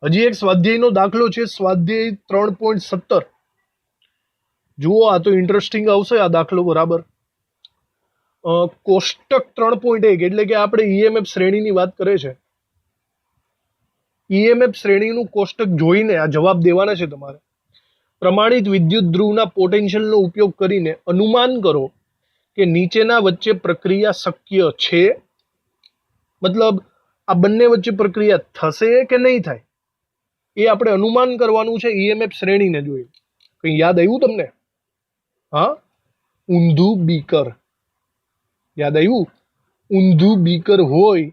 હજી એક સ્વાધ્યાયનો દાખલો છે, સ્વાધ્યાય 3.17. જુઓ, આ તો ઇન્ટરેસ્ટિંગ આવશે આ દાખલો. બરાબર. કોષ્ટક 3.1 એટલે કે આપણે EMF શ્રેણીની વાત કરે છે. EMF શ્રેણીનું કોષ્ટક જોઈને આ જવાબ દેવાના છે તમારે. પ્રમાણિત વિદ્યુત ધ્રુવના પોટેન્શિયલનો ઉપયોગ કરીને અનુમાન કરો કે નીચેના વચ્ચે પ્રક્રિયા શક્ય છે. મતલબ આ બંને વચ્ચે પ્રક્રિયા થશે કે નહીં થાય એ આપણે અનુમાન કરવાનું છે EMF શ્રેણીને જોઈ. કંઈ યાદ આવ્યું તમને? હા, ઊંધું બીકર યાદ આવ્યું? ઊંધું બીકર હોય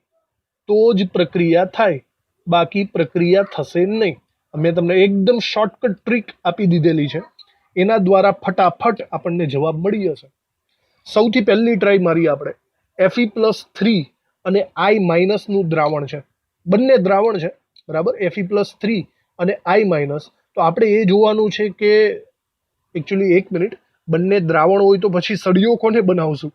તો જ પ્રક્રિયા થાય, બાકી પ્રક્રિયા થશે નહીં. મેં તમને એકદમ શોર્ટકટ ટ્રીક આપી દીધેલી છે, એના દ્વારા ફટાફટ આપણને જવાબ મળી જશે. સૌથી પહેલી ટ્રાય મારી આપણે. Fe+3 અને I- નું દ્રાવણ છે, બંને દ્રાવણ છે. બરાબર. Fe+3 અને I-. તો આપણે એ જોવાનું છે કે એકચ્યુઅલી 1 મિનિટ, બંને દ્રાવણ હોય તો પછી સળિયો કોને બનાવશું?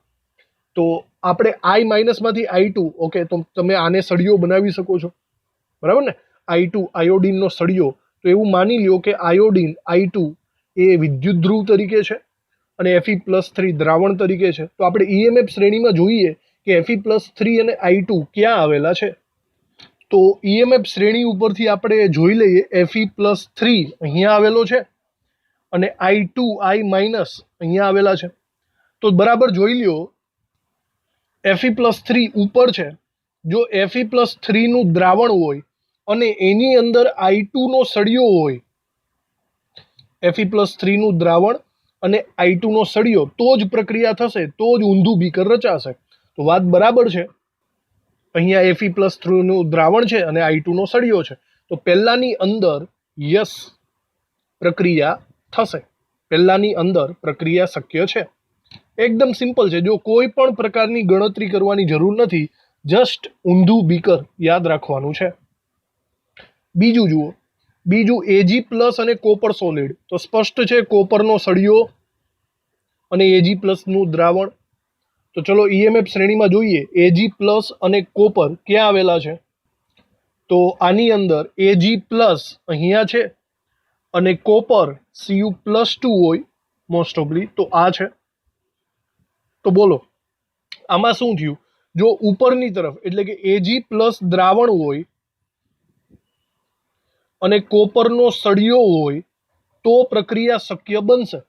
તો આપણે I- માંથી I2. ઓકે, તો તમે આને સળિયો બનાવી શકો છો. બરાબર ને? I2 આયોડિનનો સળિયો. તો એવું માની લ્યો કે આયોડિન I2 એ વિદ્યુત ધ્રુવ તરીકે છે અને Fe+3 દ્રાવણ તરીકે છે. તો આપણે EMF શ્રેણીમાં જોઈએ કે Fe+3 અને I2 ક્યાં આવેલા છે. તો EMF શ્રેણી ઉપરથી આપણે જોઈ લઈએ. Fe+3 અહીંયા આવેલો છે અને I2 I- અહીંયા આવેલા છે. તો બરાબર જોઈ લ્યો, Fe+3 ઉપર છે. જો Fe+3 નું દ્રાવણ હોય અને એની અંદર I2 નો સળિયો હોય, Fe+3 નું દ્રાવણ અને I2 નો સળિયો, તો જ પ્રક્રિયા થશે, તો જ ઊંધું બીકર રચાશે. તો વાત બરાબર છે. અહીંયા Fe+3 નું દ્રાવણ છે અને I2 નો સળિયો છે, તો પહેલાની અંદર યસ પ્રક્રિયા થશે, પહેલાની અંદર પ્રક્રિયા શક્ય છે. એકદમ સિમ્પલ છે. જો કોઈ પણ પ્રકારની ગણતરી કરવાની જરૂર નથી, જસ્ટ ઊંધું બીકર યાદ રાખવાનું છે. બીજું જુઓ, બીજું Ag+ અને કોપર સોલિડ. તો સ્પષ્ટ છે કોપરનો સળિયો અને Ag+ નું દ્રાવણ. તો ચલો EMF શ્રેણીમાં જોઈએ, Ag+ અને કોપર ક્યાં આવેલા છે? તો આની અંદર Ag+ અહીંયા છે અને કોપર Cu+2 હોય મોસ્ટ ઓફલી, તો આ છે. તો બોલો આમાં શું થયું? જો ઉપરની તરફ એટલે કે Ag+ દ્રાવણ હોય અને કોપરનો સળિયો હોય તો પ્રક્રિયા શક્ય બનશે.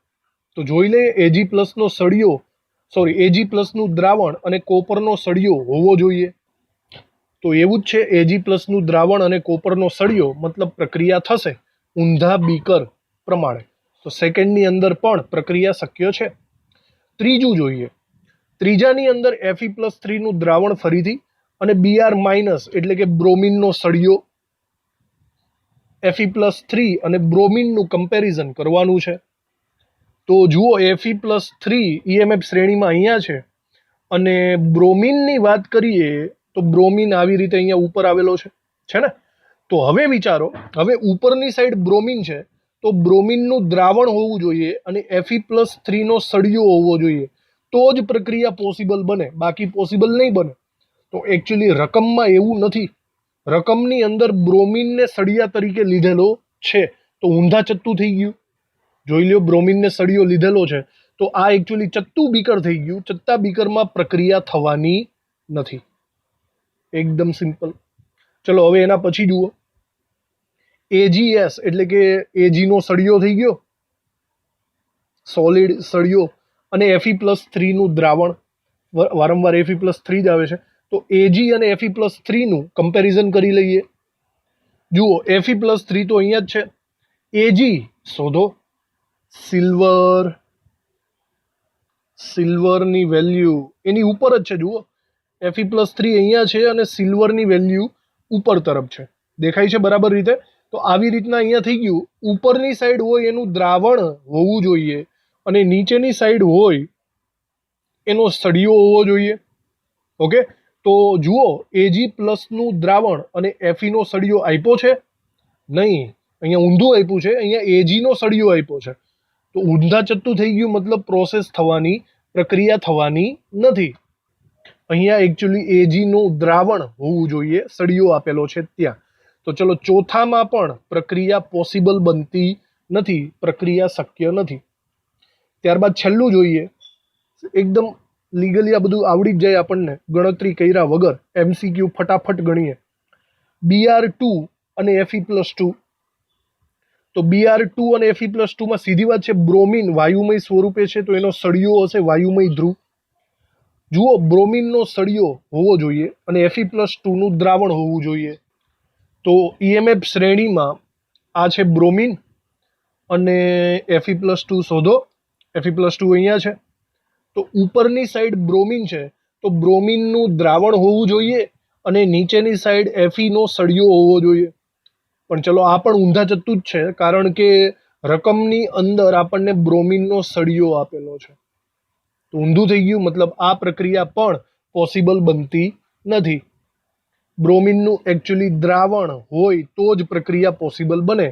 તો જોઈ લે, Ag+ નો સળિયો Ag+ નું દ્રાવણ અને કોપરનો સળિયો હોવો જોઈએ. તો એવું જ છે, Ag+ નું દ્રાવણ અને કોપરનો સળિયો, મતલબ પ્રક્રિયા થશે ઊંધા બીકર પ્રમાણે. તો સેકન્ડની અંદર પણ પ્રક્રિયા શક્ય છે. ત્રીજું જોઈએ, ત્રીજાની અંદર Fe+3 નું દ્રાવણ ફરીથી અને Br- એટલે કે બ્રોમિનનો સળિયો, Fe+3 અને બ્રોમિનનું કમ્પેરિઝન કરવાનું છે. તો જુઓ, Fe+3 EMF શ્રેણીમાં અહીંયા છે અને બ્રોમિનની વાત કરીએ તો બ્રોમિન આવી રીતે અહીંયા ઉપર આવેલો છે ને? તો હવે વિચારો, હવે ઉપરની સાઈડ બ્રોમિન છે તો બ્રોમિનનું દ્રાવણ હોવું જોઈએ અને Fe+3 નો સળિયો હોવો જોઈએ, તો જ પ્રક્રિયા પોસિબલ બને, બાકી પોસિબલ નહીં બને. તો એકચ્યુઅલી રકમમાં એવું નથી. રકમની અંદર બ્રોમિનને સળિયા તરીકે લીધેલો છે, તો ઊંધા ચત્તુ થઈ ગયું. જોઈ લ્યો, બ્રોમિનને સળિયો લીધેલો છે તો આ એકચ્યુઅલી ચત્તુ બીકર થઈ ગયું. ચત્તા બીકરમાં પ્રક્રિયા થવાની નથી. એકદમ સિમ્પલ. ચલો હવે એના પછી જુઓ, Ags એટલે કે Ag નો સળિયો થઈ ગયો, સોલિડ સળિયો, અને Fe+3 નું દ્રાવણ, વારંવાર Fe+3 જ આવે છે. તો Ag અને Fe+3 નું કમ્પેરિઝન કરી લઈએ. જુઓ, Fe+3 તો અહીંયા જ છે. Ag શોધો, સિલ્વરની વેલ્યુ એની ઉપર જ છે. જુઓ, Fe+3 અહીંયા છે અને સિલ્વરની વેલ્યુ ઉપર તરફ છે. દેખાય છે બરાબર રીતે? તો આવી રીતના અહીંયા થઈ ગયું, ઉપરની સાઈડ હોય એનું દ્રાવણ હોવું જોઈએ અને નીચેની સાઈડ હોય એનો સળિયો હોવો જોઈએ. ઓકે, તો જુઓ, Ag+ નું દ્રાવણ અને Fe નો સળિયો આપ્યો છે? નહીં, અહીંયા ઊંધું આપ્યું છે. અહીંયા Ag નો સળિયો આપ્યો છે. તો ઊંધા ચત્તુ થઈ ગયું, મતલબ પ્રોસેસ થવાની, પ્રક્રિયા થવાની નથી. અહીંયા એકચ્યુઅલી Ag નું દ્રાવણ હોવું જોઈએ, સળિયો આપેલો છે ત્યાં. તો ચલો, ચોથામાં પણ પ્રક્રિયા પોસિબલ બનતી નથી, પ્રક્રિયા શક્ય નથી. ત્યારબાદ છેલ્લું જોઈએ, એકદમ લીગલી આ બધું આવડી જ જાય આપણને, ગણતરી કર્યા વગર, MCQ ફટાફટ ગણીએ. Br2 અને Fe+2. તો Br2 અને Fe+2 માં સીધી વાત છે, બ્રોમિન વાયુમય સ્વરૂપે છે તો એનો સળિયો હશે વાયુમય ધ્રુવ. જુઓ, બ્રોમિનનો સળિયો હોવો જોઈએ અને Fe+2 નું દ્રાવણ હોવું જોઈએ. તો EMF શ્રેણીમાં આ છે બ્રોમિન અને Fe+2 શોધો. Fe+2 અહીંયા છે. તો ઉપરની સાઈડ બ્રોમિન છે તો બ્રોમિનનું દ્રાવણ હોવું જોઈએ અને નીચેની સાઈડ Fe નો સળિયો હોવો જોઈએ. પણ ચલો, આ પણ ઊંધા ચત્તુ જ છે, કારણ કે રકમની અંદર આપણને બ્રોમિનનો સળિયો આપેલો છે. તો ઊંધું થઈ ગયું, મતલબ આ પ્રક્રિયા પણ પોસિબલ બનતી નથી. બ્રોમિનનું એકચ્યુઅલી દ્રાવણ હોય તો જ પ્રક્રિયા પોસિબલ બને,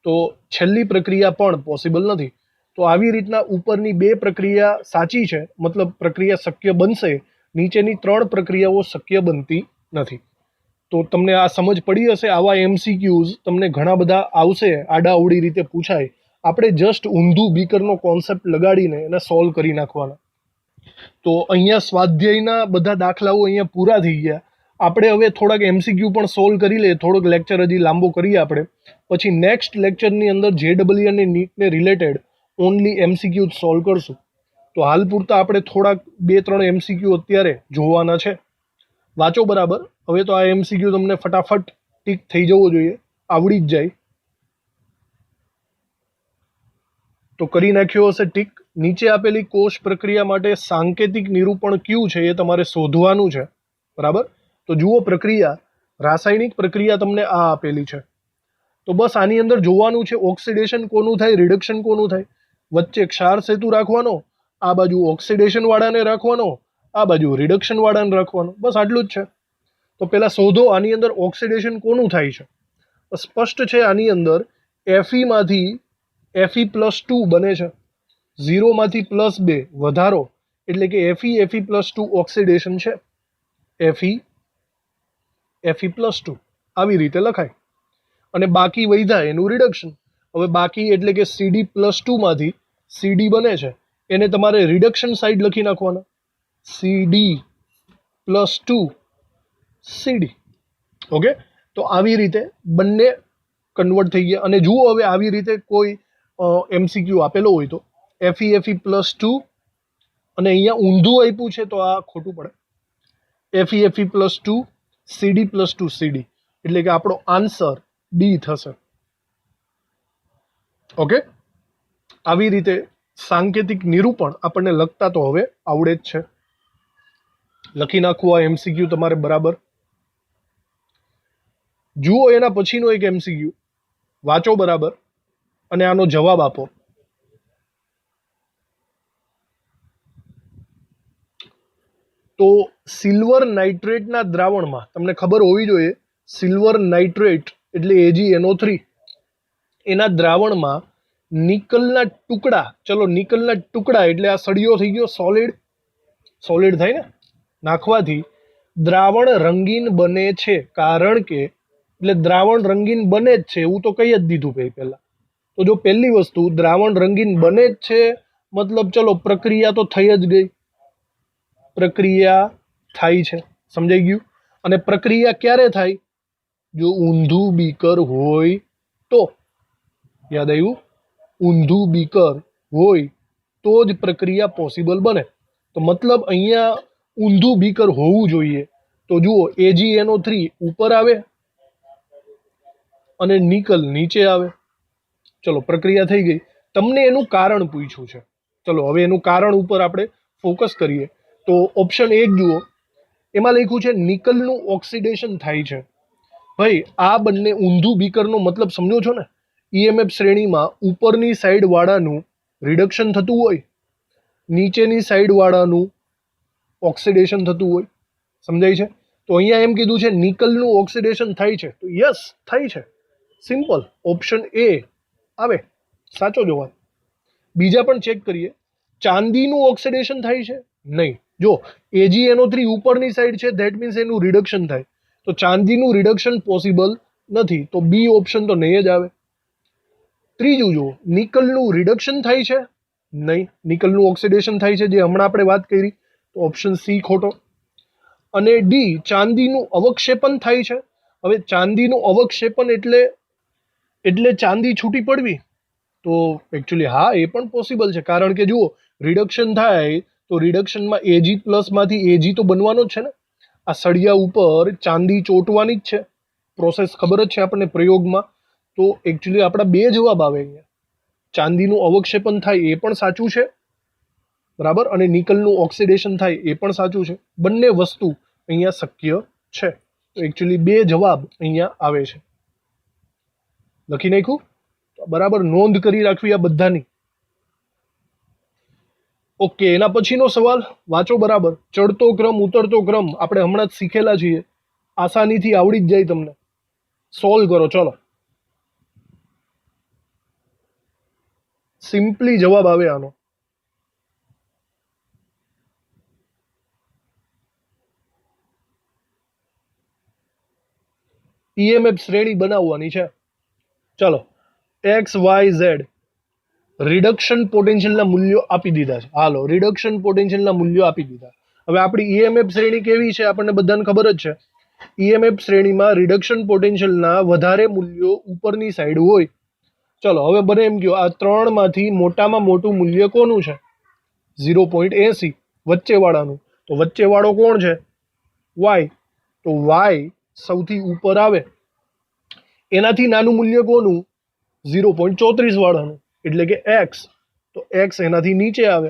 તો છેલ્લી પ્રક્રિયા પણ પોસિબલ નથી. તો આવી રીતના ઉપરની બે પ્રક્રિયા સાચી છે, મતલબ પ્રક્રિયા શક્ય બનશે, નીચેની 3 પ્રક્રિયાઓ શક્ય બનતી નથી. તો તમને આ સમજ પડી હશે. આવા MCQs તમને ઘણા બધા આવશે, આડાઅવળી રીતે પૂછાય. આપણે જસ્ટ ઊંધું બીકરનો કોન્સેપ્ટ લગાડીને એને સોલ્વ કરી નાખવાના. તો અહીંયા સ્વાધ્યાયના બધા દાખલાઓ અહીંયા પૂરા થઈ ગયા. આપણે હવે થોડાક MCQ પણ સોલ્વ કરી લઈએ, થોડોક લેક્ચર હજી લાંબો કરીએ આપણે. પછી નેક્સ્ટ લેક્ચરની અંદર JEE અને નીટને રિલેટેડ ઓનલી MCQ સોલ્વ કરશું. તો હાલ પૂરતા આપણે થોડાક 2-3 MCQ અત્યારે જોવાના છે. વાંચો બરાબર. હવે તો આ MCQ તમને ફટાફટ ટીક થઈ જવો જોઈએ, આવડી જ જાય. તો કરી નાખ્યો હશે ટીક. નીચે આપેલી કોષ પ્રક્રિયા માટે સાંકેતિક નિરૂપણ કયું છે એ તમારે શોધવાનું છે, બરાબર. તો જુઓ પ્રક્રિયા, રાસાયણિક પ્રક્રિયા તમને આ આપેલી છે. તો બસ આની અંદર જોવાનું છે ઓક્સિડેશન કોનું થાય, રિડક્શન કોનું થાય. વચ્ચે ક્ષાર સેતુ રાખવાનો, આ બાજુ ઓક્સિડેશન વાળાને રાખવાનો, આ બાજુ રિડક્શન વાળાને રાખવાનો, બસ આટલું જ છે. તો પહેલા શોધો આની અંદર ઓક્સિડેશન કોનું થાય છે. સ્પષ્ટ છે આની અંદર Fe માંથી Fe+2 બને છે, 0 માંથી +2 વધારો, એટલે કે Fe+2 ઓક્સિડેશન છે. Fe+2 આવી રીતે લખાય. અને બાકી વધ્યા એનું રિડક્શન. હવે બાકી એટલે કે Cd+2 માંથી Cd બને છે, એને તમારે રિડક્શન સાઈડ લખી નાખવાના, Cd+2 Cd. ઓકે, તો આવી રીતે બંને કન્વર્ટ થઈ ગયા. અને જુઓ હવે આવી રીતે કોઈ MCQ આપેલો હોય તો Fe+2 અને અહીંયા ઊંધું આપ્યું છે તો આ ખોટું પડે. Fe+2 Cd+2 Cd, એટલે કે આપણો આન્સર ડી થશે. ઓકે, આવી રીતે સાંકેતિક નિરૂપણ આપણને લખતા તો હવે આવડે જ છે. લખી નાખવું આ MCQ તમારે બરાબર. જુઓ એના પછીનો એક MCQ, વાંચો બરાબર અને આનો જવાબ આપો. તો સિલ્વર નાઇટ્રેટના દ્રાવણમાં તમને ખબર હોવી જોઈએ, સિલ્વર નાઇટ્રેટ એટલે AgNO3, એના દ્રાવણમાં નિકલના ટુકડા, ચલો નિકલના ટુકડા એટલે આ સળિયો થઈ ગયો, સોલિડ થાય ને, નાખવાથી દ્રાવણ રંગીન બને છે. કારણ કે એટલે દ્રાવણ રંગીન બને જ છે એવું તો કહી જ દીધું પહેલા. તો જો પહેલી વસ્તુ દ્રાવણ રંગીન બને જ છે, મતલબ ચલો પ્રક્રિયા તો થઈ જ ગઈ, પ્રક્રિયા થાય છે, સમજાઈ ગયું. અને પ્રક્રિયા ક્યારે થાય? જો ઊંધું બીકર હોય તો. યાદ આવ્યું? ઊંધું બીકર હોય તો જ પ્રક્રિયા પોસિબલ બને. તો મતલબ અહીંયા ઊંધું બીકર હોવું જોઈએ. તો જુઓ AgNO3 ઉપર આવે અને નિકલ નીચે આવે. ચલો પ્રક્રિયા થઈ ગઈ. તમને એનું કારણ પૂછ્યું છે, ચલો હવે એનું કારણ ઉપર આપણે ફોકસ કરીએ. તો ઓપ્શન 1 જુઓ, એમાં લખ્યું છે નિકલનું ઓક્સિડેશન થાય છે. ભાઈ આ બંને ઊંધું બીકરનો મતલબ સમજો છો ને? EMF શ્રેણીમાં ઉપરની સાઈડ વાળાનું રિડક્શન થતું હોય, નીચેની સાઈડ વાળાનું ઓક્સિડેશન થતું હોય, સમજાય છે? તો અહીંયા એમ કીધું છે નિકલનું ઓક્સિડેશન થાય છે, તો યસ થાય છે, સિમ્પલ. ઓપ્શન A આવે સાચો જવાબ. બીજા પણ ચેક કરીએ. ચાંદીનું ઓક્સિડેશન થાય છે? નહીં. જો AgNO3 ઉપરની સાઈડ છે, ધેટ મીન્સ એનું રિડક્શન થાય. તો ચાંદીનું રિડક્શન પોસિબલ નથી, તો બી ઓપ્શન તો નહીં જ આવે. ત્રીજું જુઓ, નિકલનું રિડક્શન થાય છે? નહીં. નિકલનું ઓક્સિડેશન થાય છે, જે હમણાં આપણે વાત કરી, તો ઓપ્શન સી ખોટો. અને ડી, ચાંદીનું અવક્ષેપન થાય છે. હવે ચાંદીનું અવક્ષેપન એટલે ચાંદી છૂટી પડવી, તો એકચ્યુઅલી હા એ પણ પોસિબલ છે. કારણ કે જુઓ રિડક્શન થાય તો રિડક્શનમાં Ag+ માંથી Ag તો બનવાનો જ છે ને. આ સળિયા ઉપર ચાંદી ચોંટવાની જ છે, પ્રોસેસ ખબર જ છે આપણને પ્રયોગમાં. તો એકચ્યુઅલી આપણા બે જવાબ આવે અહીંયા. ચાંદીનું અવક્ષેપન થાય એ પણ સાચું છે, બરાબર, અને નિકલનું ઓક્સિડેશન થાય એ પણ સાચું છે. બંને વસ્તુ અહીંયા શક્ય છે. તો એકચ્યુઅલી બે જવાબ અહીંયા આવે છે. લખી નાખ્યું? બરાબર, નોંધ કરી રાખવી આ બધાની. ઓકે, એના પછીનો સવાલ વાંચો બરાબર. ચડતો ક્રમ ઉતરતો ક્રમ આપણે હમણાં જ શીખેલા છીએ, આસાનીથી આવડી જ જાય તમને. સોલ્વ કરો, ચલો. સિમ્પલી જવાબ આવે આનો. EMF શ્રેણી બનાવવાની છે. ચલો, XYZ રિડક્શન પોટેન્શિયલના મૂલ્યો આપી દીધા છે. હાલો, રિડક્શન પોટેન્શિયલના મૂલ્યો આપી દીધા. હવે આપણી EMF શ્રેણી કેવી છે આપણને બધાને ખબર જ છે. EMF શ્રેણીમાં રિડક્શન પોટેન્શિયલના વધારે મૂલ્યો ઉપરની સાઈડ હોય. ચલો હવે બને એમ કહો, આ ત્રણમાંથી મોટામાં મોટું મૂલ્ય કોનું છે? 0.80, વચ્ચેવાળાનું. તો વચ્ચેવાળો કોણ છે? Y. તો Y સૌથી ઉપર આવે. એનાથી નાનું મૂલ્ય કોનું? 0.34 વાળાનું, એટલે કે X. તો X એનાથી નીચે આવે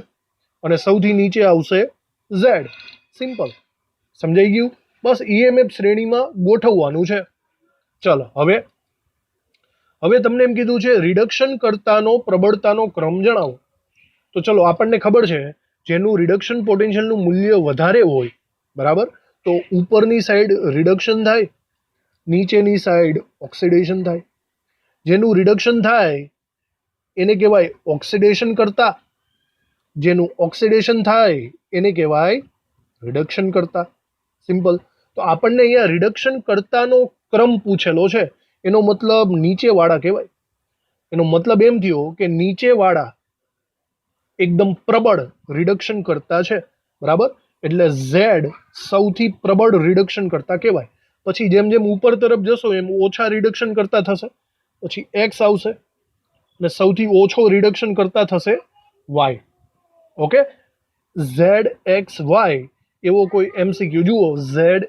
અને સૌથી નીચે આવશે Z. સિમ્પલ, સમજાઈ ગયું? બસ ઈએમએફ શ્રેણીમાં ગોઠવવાનું છે. ચલો હવે તમને એમ કીધું છે રિડક્શન કર્તાનો પ્રબળતાનો ક્રમ જણાવો. તો ચલો આપણને ખબર છે જેનું રિડક્શન પોટેન્શિયલનું મૂલ્ય વધારે હોય, બરાબર, તો ઉપરની સાઈડ રિડક્શન થાય, નીચેની સાઈડ ઓક્સિડેશન થાય. જેનું રિડક્શન થાય એને કહેવાય ઓક્સિડેશન કરતા, જેનું ઓક્સિડેશન થાય એને કહેવાય રિડક્શન કરતા. સિમ્પલ. તો આપણને અહીંયા રિડક્શન કરતાનો ક્રમ પૂછેલો છે, એનો મતલબ નીચેવાળા કહેવાય. એનો મતલબ એમ થયો કે નીચેવાળા એકદમ પ્રબળ રિડક્શન કરતા છે, બરાબર, એટલે ઝેડ સૌથી પ્રબળ રિડક્શન કરતા કહેવાય. પછી જેમ જેમ ઉપર તરફ જશો એમ ઓછા રિડક્શન કરતા થશે, પછી એક્સ આવશે અને સૌથી ઓછો રિડક્શન કરતા થશે Y. Okay, Z X Y એવો કોઈ એમસીક્યુ જુઓ, ઝેડ